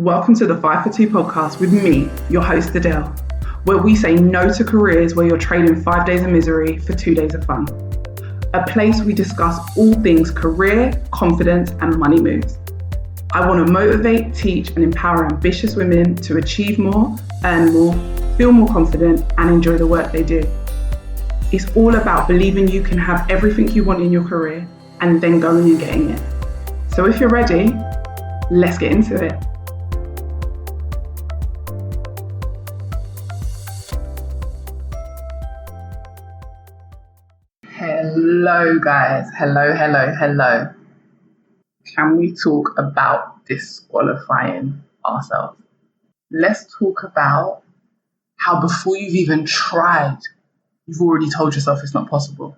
Welcome to the 5 for 2 podcast with me, your host Adele, where we say no to careers where you're trading 5 days of misery for 2 days of fun. A place we discuss all things career, confidence, and money moves. I want to motivate, teach, and empower ambitious women to achieve more, earn more, feel more confident, and enjoy the work they do. It's all about believing you can have everything you want in your career and then going and getting it. So if you're ready, let's get into it. Hello guys, hello. Can we talk about disqualifying ourselves? Let's talk about how before you've even tried, you've already told yourself it's not possible.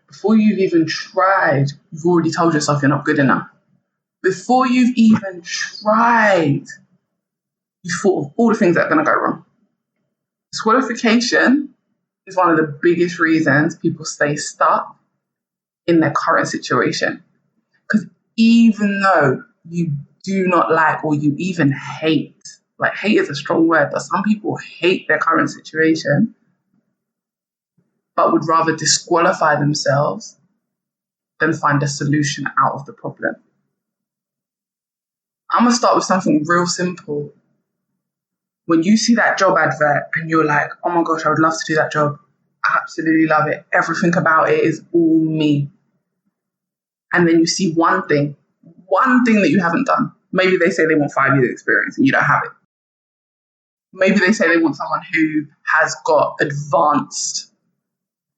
Before you've even tried, you've already told yourself you're not good enough. Before you've even tried, you've thought of all the things that are going to go wrong. Disqualification is one of the biggest reasons people stay stuck in their current situation. Because even though you do not like or you even hate is a strong word, but some people hate their current situation, but would rather disqualify themselves than find a solution out of the problem. I'm going to start with something real simple. When you see that job advert and you're like, oh my gosh, I would love to do that job. I absolutely love it. Everything about it is all me. And then you see one thing that you haven't done. Maybe they say they want 5 years experience and you don't have it. Maybe they say they want someone who has got advanced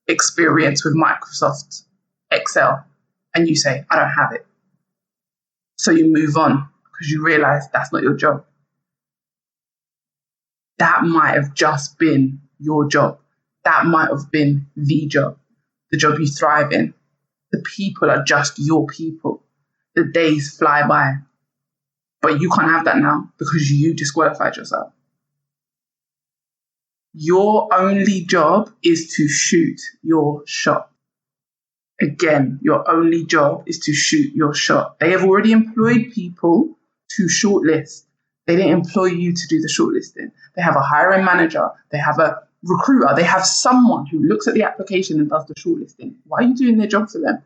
experience with Microsoft Excel and you say, I don't have it. So you move on because you realize that's not your job. That might have just been your job. That might have been the job you thrive in. The people are just your people. The days fly by. But you can't have that now because you disqualified yourself. Your only job is to shoot your shot. Again, your only job is to shoot your shot. They have already employed people to shortlist. They didn't employ you to do the shortlisting. They have a hiring manager. They have a recruiter. They have someone who looks at the application and does the shortlisting. Why are you doing their job for them?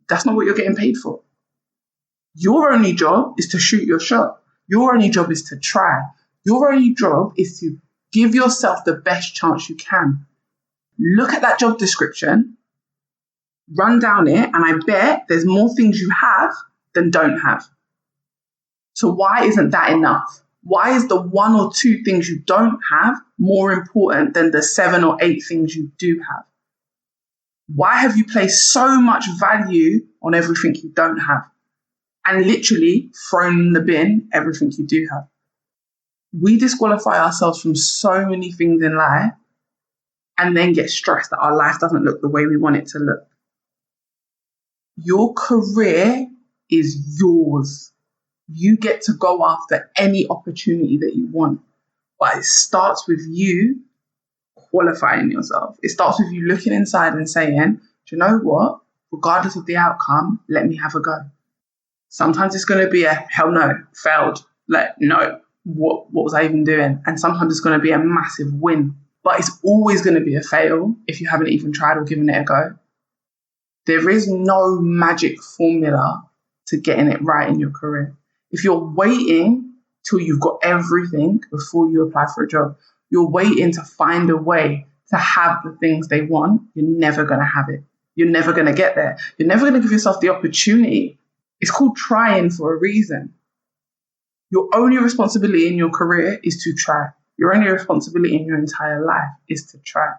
That's not what you're getting paid for. Your only job is to shoot your shot. Your only job is to try. Your only job is to give yourself the best chance you can. Look at that job description, run down it, and I bet there's more things you have than don't have. So why isn't that enough? Why is the 1 or 2 things you don't have more important than the 7 or 8 things you do have? Why have you placed so much value on everything you don't have and literally thrown in the bin everything you do have? We disqualify ourselves from so many things in life and then get stressed that our life doesn't look the way we want it to look. Your career is yours. You get to go after any opportunity that you want. But it starts with you qualifying yourself. It starts with you looking inside and saying, do you know what? Regardless of the outcome, let me have a go. Sometimes it's going to be a hell no, failed. No, what was I even doing? And sometimes it's going to be a massive win. But it's always going to be a fail if you haven't even tried or given it a go. There is no magic formula to getting it right in your career. If you're waiting till you've got everything before you apply for a job, you're waiting to find a way to have the things they want, you're never going to have it. You're never going to get there. You're never going to give yourself the opportunity. It's called trying for a reason. Your only responsibility in your career is to try. Your only responsibility in your entire life is to try.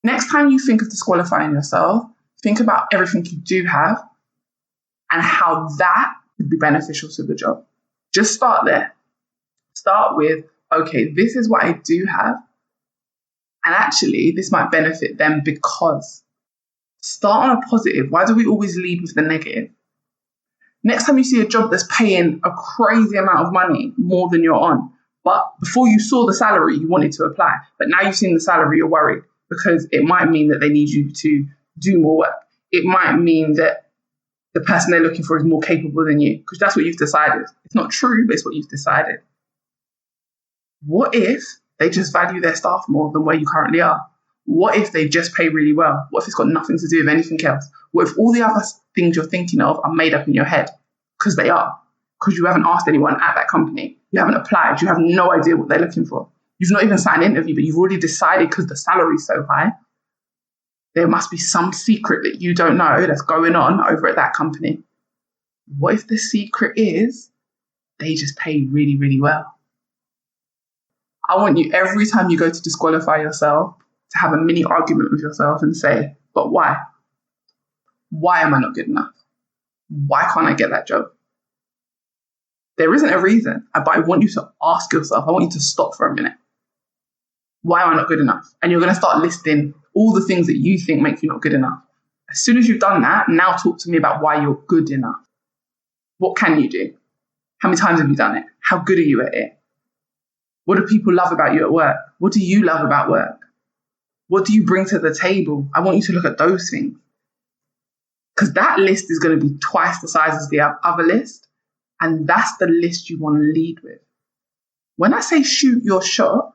Next time you think of disqualifying yourself, think about everything you do have and how that could be beneficial to the job. Just start there. Start with, okay, this is what I do have. And actually, this might benefit them because. Start on a positive. Why do we always lead with the negative? Next time you see a job that's paying a crazy amount of money, more than you're on, but before you saw the salary, you wanted to apply. But now you've seen the salary, you're worried because it might mean that they need you to do more work. It might mean that the person they're looking for is more capable than you, because that's what you've decided. It's not true, but it's what you've decided. What if they just value their staff more than where you currently are? What if they just pay really well? What if it's got nothing to do with anything else? What if all the other things you're thinking of are made up in your head? Because they are. Because you haven't asked anyone at that company. You haven't applied. You have no idea what they're looking for. You've not even signed an interview, but you've already decided because the salary's so high. There must be some secret that you don't know that's going on over at that company. What if the secret is they just pay really, really well? I want you, every time you go to disqualify yourself, to have a mini argument with yourself and say, but why? Why am I not good enough? Why can't I get that job? There isn't a reason, but I want you to ask yourself, I want you to stop for a minute. Why am I not good enough? And you're going to start listing all the things that you think make you not good enough. As soon as you've done that, now talk to me about why you're good enough. What can you do? How many times have you done it? How good are you at it? What do people love about you at work? What do you love about work? What do you bring to the table? I want you to look at those things. Because that list is going to be twice the size as the other list. And that's the list you want to lead with. When I say shoot your shot,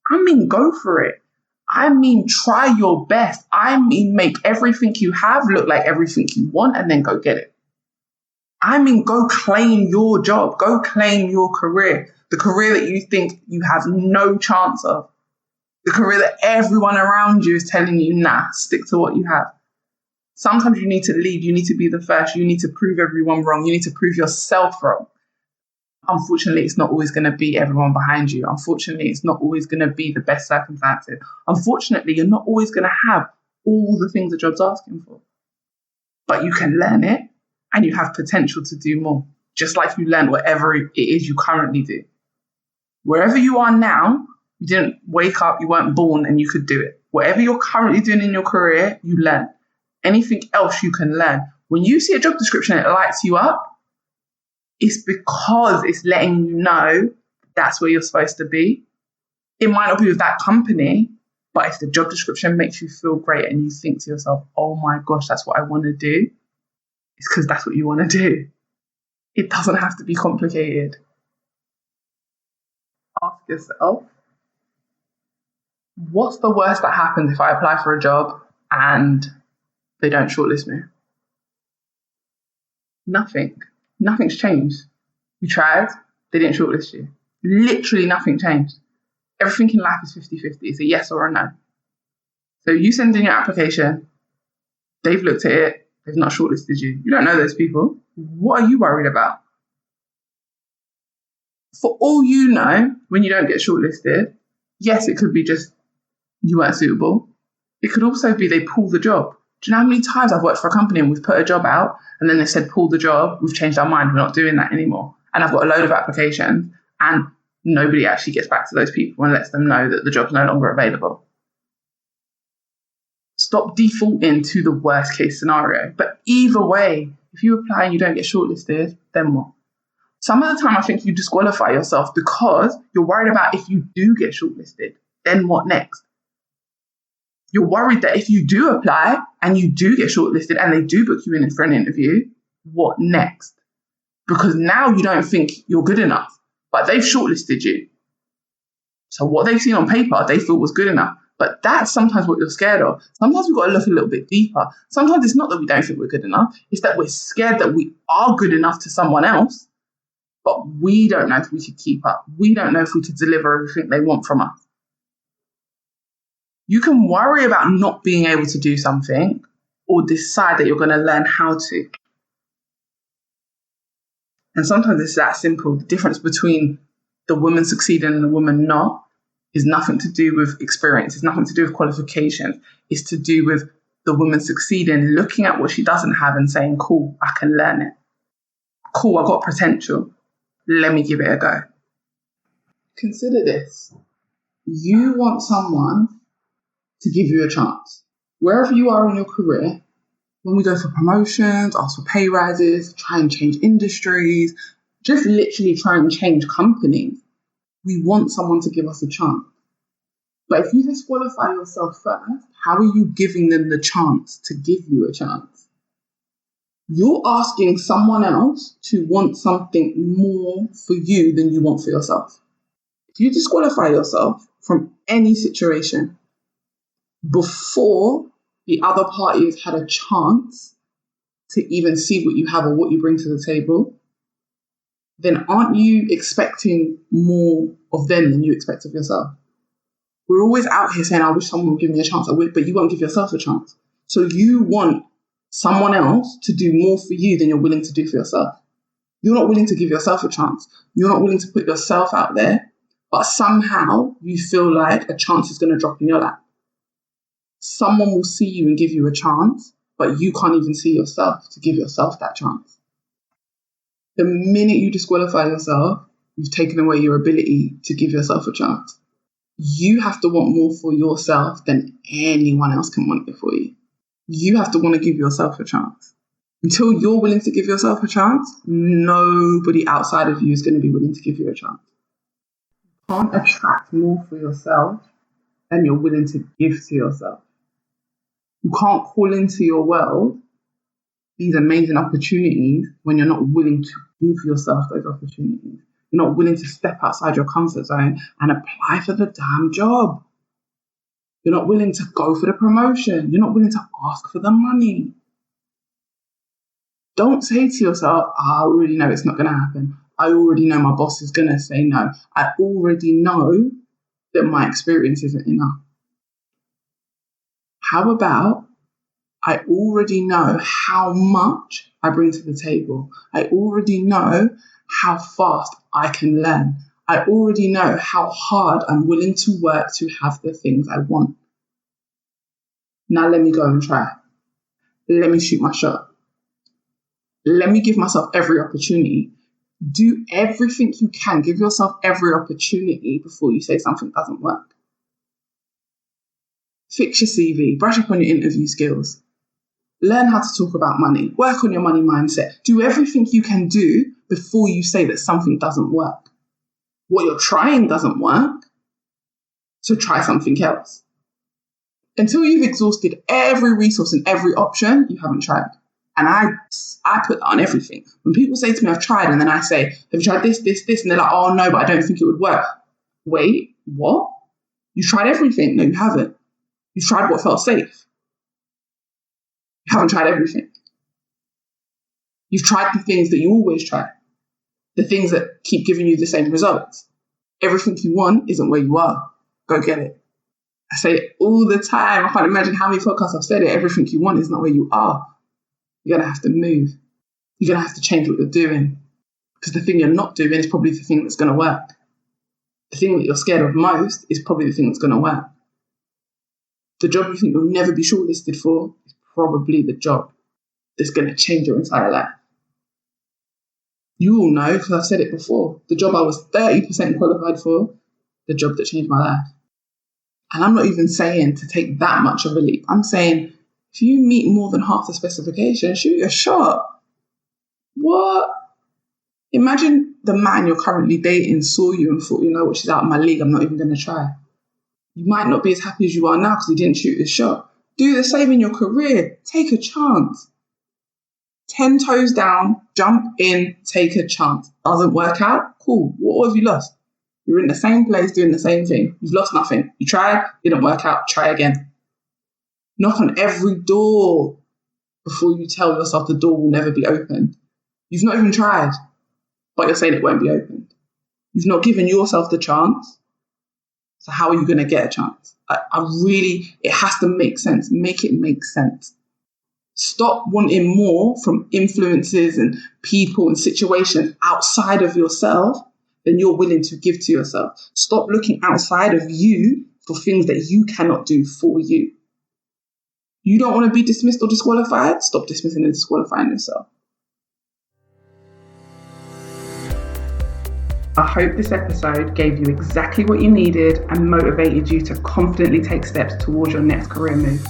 I mean go for it. I mean try your best. I mean make everything you have look like everything you want and then go get it. I mean go claim your job. Go claim your career. The career that you think you have no chance of. The career that everyone around you is telling you, nah, stick to what you have. Sometimes you need to lead. You need to be the first. You need to prove everyone wrong. You need to prove yourself wrong. Unfortunately, it's not always going to be everyone behind you. Unfortunately, it's not always going to be the best circumstances. Unfortunately, you're not always going to have all the things the job's asking for. But you can learn it and you have potential to do more, just like you learn whatever it is you currently do. Wherever you are now, you didn't wake up, you weren't born and you could do it. Whatever you're currently doing in your career, you learn. Anything else you can learn. When you see a job description and it lights you up, it's because it's letting you know that's where you're supposed to be. It might not be with that company, but if the job description makes you feel great and you think to yourself, oh my gosh, that's what I want to do, it's because that's what you want to do. It doesn't have to be complicated. Ask yourself, what's the worst that happens if I apply for a job and they don't shortlist me? Nothing. Nothing's changed. You tried, they didn't shortlist you. Literally nothing changed. Everything in life is 50-50. It's a yes or a no. So you send in your application, they've looked at it, they've not shortlisted you. You don't know those people. What are you worried about? For all you know, when you don't get shortlisted, yes, it could be just you weren't suitable. It could also be they pull the job. Do you know how many times I've worked for a company and we've put a job out and then they said, pull the job, we've changed our mind, we're not doing that anymore. And I've got a load of applications and nobody actually gets back to those people and lets them know that the job's no longer available. Stop defaulting to the worst case scenario. But either way, if you apply and you don't get shortlisted, then what? Some of the time I think you disqualify yourself because you're worried about if you do get shortlisted, then what next? You're worried that if you do apply and you do get shortlisted and they do book you in for an interview, what next? Because now you don't think you're good enough, but they've shortlisted you. So what they've seen on paper, they thought was good enough. But that's sometimes what you're scared of. Sometimes we've got to look a little bit deeper. Sometimes it's not that we don't think we're good enough. It's that we're scared that we are good enough to someone else, but we don't know if we could keep up. We don't know if we could deliver everything they want from us. You can worry about not being able to do something or decide that you're going to learn how to. And sometimes it's that simple. The difference between the woman succeeding and the woman not is nothing to do with experience. It's nothing to do with qualifications. It's to do with the woman succeeding, looking at what she doesn't have and saying, cool, I can learn it. Cool, I've got potential. Let me give it a go. Consider this. You want someone to give you a chance. Wherever you are in your career, when we go for promotions, ask for pay rises, try and change industries, just literally try and change companies, we want someone to give us a chance. But if you disqualify yourself first, how are you giving them the chance to give you a chance? You're asking someone else to want something more for you than you want for yourself. If you disqualify yourself from any situation before the other party has had a chance to even see what you have or what you bring to the table, then aren't you expecting more of them than you expect of yourself? We're always out here saying, I wish someone would give me a chance, but you won't give yourself a chance. So you want someone else to do more for you than you're willing to do for yourself. You're not willing to give yourself a chance. You're not willing to put yourself out there, but somehow you feel like a chance is going to drop in your lap. Someone will see you and give you a chance, but you can't even see yourself to give yourself that chance. The minute you disqualify yourself, you've taken away your ability to give yourself a chance. You have to want more for yourself than anyone else can want it for you. You have to want to give yourself a chance. Until you're willing to give yourself a chance, nobody outside of you is going to be willing to give you a chance. You can't attract more for yourself than you're willing to give to yourself. You can't call into your world these amazing opportunities when you're not willing to give yourself those opportunities. You're not willing to step outside your comfort zone and apply for the damn job. You're not willing to go for the promotion. You're not willing to ask for the money. Don't say to yourself, I already know it's not going to happen. I already know my boss is going to say no. I already know that my experience isn't enough. How about I already know how much I bring to the table. I already know how fast I can learn. I already know how hard I'm willing to work to have the things I want. Now let me go and try. Let me shoot my shot. Let me give myself every opportunity. Do everything you can. Give yourself every opportunity before you say something doesn't work. Fix your CV. Brush up on your interview skills. Learn how to talk about money. Work on your money mindset. Do everything you can do before you say that something doesn't work. What you're trying doesn't work, so try something else. Until you've exhausted every resource and every option, you haven't tried. And I put that on everything. When people say to me, I've tried, and then I say, have you tried this, and they're like, oh no, but I don't think it would work. Wait, what? You've tried everything? No, you haven't. You've tried what felt safe. You haven't tried everything. You've tried the things that you always try. The things that keep giving you the same results. Everything you want isn't where you are. Go get it. I say it all the time. I can't imagine how many podcasts I've said it. Everything you want is not where you are. You're going to have to move. You're going to have to change what you're doing. Because the thing you're not doing is probably the thing that's going to work. The thing that you're scared of most is probably the thing that's going to work. The job you think you'll never be shortlisted for is probably the job that's going to change your entire life. You all know, because I've said it before, the job I was 30% qualified for, the job that changed my life. And I'm not even saying to take that much of a leap. I'm saying, if you meet more than half the specifications, shoot your shot. What? Imagine the man you're currently dating saw you and thought, you know what, she's out of my league, I'm not even going to try. You might not be as happy as you are now because he didn't shoot his shot. Do the same in your career. Take a chance. 10 toes down, jump in, take a chance. Doesn't work out? Cool. What have you lost? You're in the same place doing the same thing. You've lost nothing. You tried, didn't work out, try again. Knock on every door before you tell yourself the door will never be opened. You've not even tried, but you're saying it won't be opened. You've not given yourself the chance. So how are you going to get a chance? It has to make sense. Make it make sense. Stop wanting more from influences and people and situations outside of yourself than you're willing to give to yourself. Stop looking outside of you for things that you cannot do for you. You don't want to be dismissed or disqualified? Stop dismissing and disqualifying yourself. I hope this episode gave you exactly what you needed and motivated you to confidently take steps towards your next career move.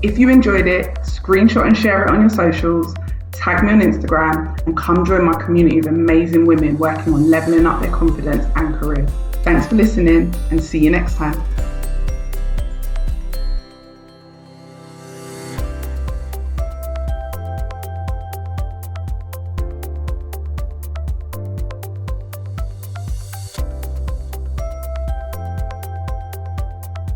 If you enjoyed it, screenshot and share it on your socials, tag me on Instagram, and come join my community of amazing women working on leveling up their confidence and careers. Thanks for listening, and see you next time.